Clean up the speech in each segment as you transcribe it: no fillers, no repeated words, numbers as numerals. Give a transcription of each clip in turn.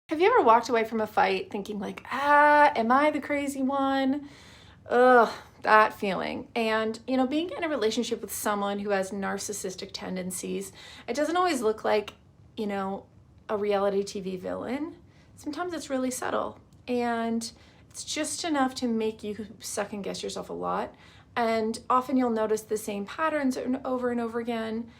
Have you ever walked away from a fight thinking like, am I the crazy one? Ugh, that feeling. And, being in a relationship with someone who has narcissistic tendencies, it doesn't always look like, a reality TV villain. Sometimes it's really subtle, and it's just enough to make you second guess yourself a lot. And often you'll notice the same patterns over and over again.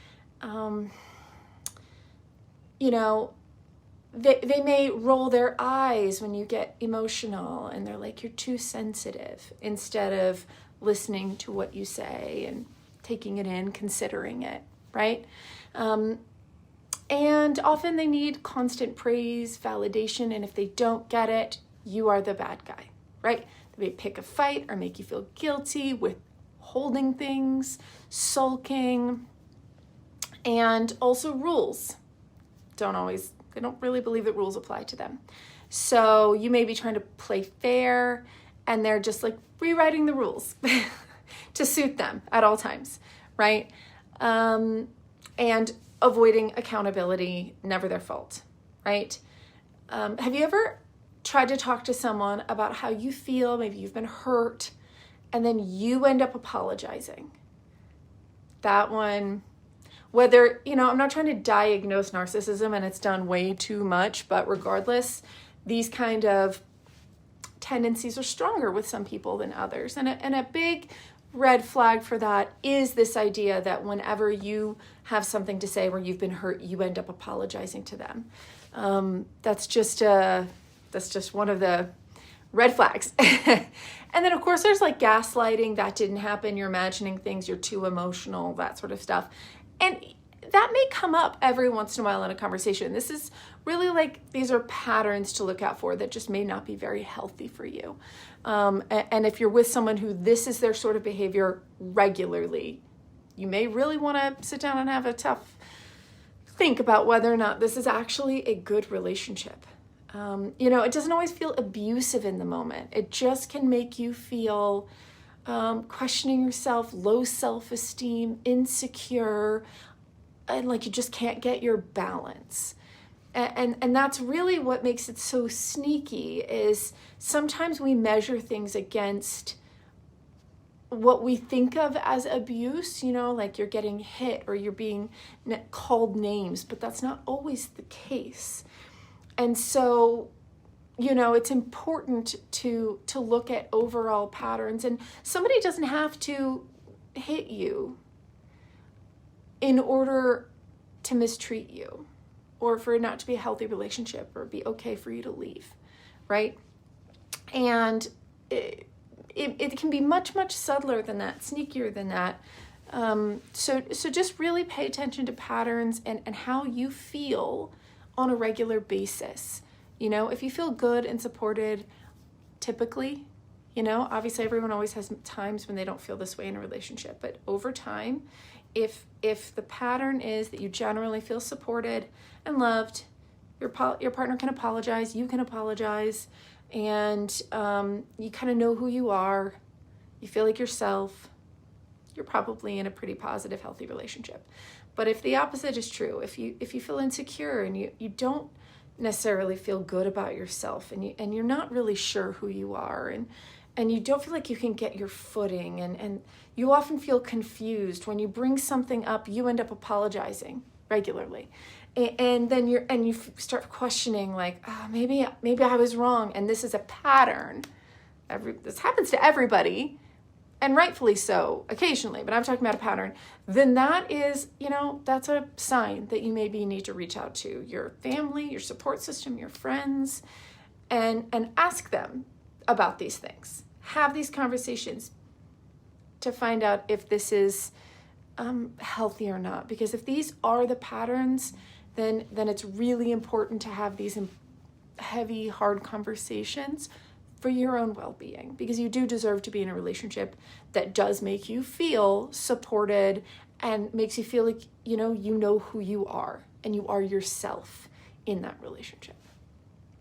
They may roll their eyes when you get emotional, and they're like, you're too sensitive, instead of listening to what you say and taking it in, considering it, right? And often they need constant praise, validation, and if they don't get it, you are the bad guy, right? They may pick a fight or make you feel guilty with holding things, sulking, and also rules. They don't really believe that rules apply to them. So you may be trying to play fair, and they're just like rewriting the rules to suit them at all times, right? And avoiding accountability, never their fault, right? Have you ever tried to talk to someone about how you feel? Maybe you've been hurt, and then you end up apologizing. That one, whether, I'm not trying to diagnose narcissism, and it's done way too much, but regardless, these kind of tendencies are stronger with some people than others. And a big red flag for that is this idea that whenever you have something to say where you've been hurt, you end up apologizing to them. That's just one of the red flags. And then of course there's like gaslighting. That didn't happen. You're imagining things. You're too emotional, that sort of stuff. And that may come up every once in a while in a conversation. This is really these are patterns to look out for that just may not be very healthy for you. And if you're with someone who this is their sort of behavior regularly, you may really want to sit down and have a tough think about whether or not this is actually a good relationship. It doesn't always feel abusive in the moment. It just can make you feel questioning yourself, low self-esteem, insecure, and like you just can't get your balance. And that's really what makes it so sneaky, is sometimes we measure things against what we think of as abuse, like you're getting hit or you're being called names, but that's not always the case. And so, it's important to look at overall patterns, and somebody doesn't have to hit you in order to mistreat you, or for it not to be a healthy relationship, or be okay for you to leave, right? And it can be much, much subtler than that, sneakier than that. So just really pay attention to patterns and how you feel on a regular basis. If you feel good and supported, typically, obviously everyone always has times when they don't feel this way in a relationship, but over time, if the pattern is that you generally feel supported and loved, your partner can apologize, you can apologize, and you kind of know who you are, you feel like yourself, you're probably in a pretty positive, healthy relationship. But if the opposite is true, if you feel insecure and you don't necessarily feel good about yourself, and you're not really sure who you are, and you don't feel like you can get your footing, and you often feel confused when you bring something up, you end up apologizing regularly. And then you start questioning like, maybe I was wrong, and this is a pattern. This happens to everybody, and rightfully so occasionally, but I'm talking about a pattern. Then that is, that's a sign that you maybe need to reach out to your family, your support system, your friends, and ask them about these things. Have these conversations to find out if this is healthy or not. Because if these are the patterns, then it's really important to have these heavy, hard conversations for your own well-being, because you do deserve to be in a relationship that does make you feel supported and makes you feel like, you know who you are, and you are yourself in that relationship.